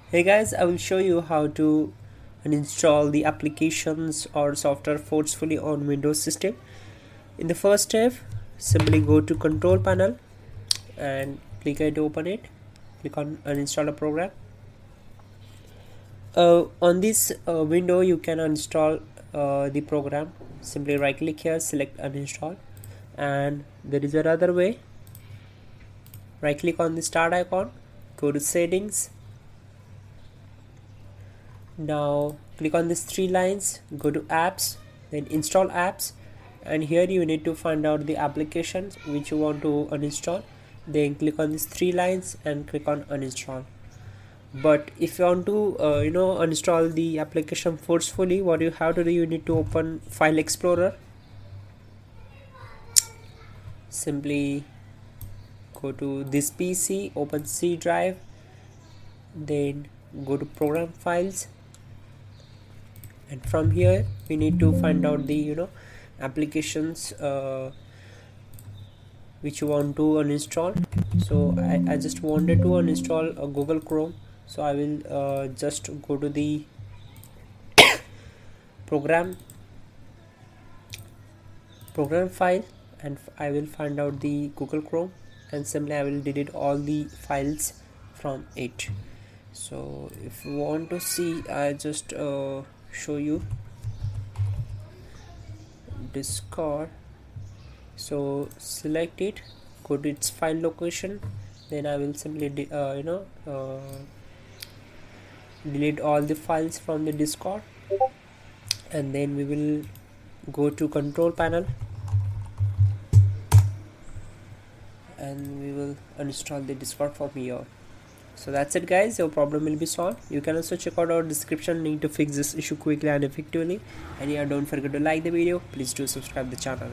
Hey guys, I will show you how to uninstall the applications or software forcefully on Windows system. In the first step, simply go to control panel and click it to open it. Click on uninstall a program. On this window you can uninstall the program. Simply right click here, select uninstall, and there is another way. Right click on the start icon, go to settings. Now click on these three lines, go to apps, then install apps, and here you need to find out the applications which you want to uninstall. Then click on these three lines and click on uninstall. But if you want to uninstall the application forcefully, what you have to do, you need to open File Explorer. Simply go to this PC, open C drive, then go to program files, and from here we need to find out the applications which you want to uninstall. So I just wanted to uninstall Google Chrome, so I will just go to the program file, and I will find out the Google Chrome, and simply I will delete all the files from it. So if you want to see, I just show you Discord. So select it, go to its file location, then I will simply delete all the files from the Discord, and then we will go to control panel and we will uninstall the Discord from here. So that's it guys, your problem will be solved. You can also check out our description link to fix this issue quickly and effectively. And yeah, don't forget to like the video, please do subscribe the channel.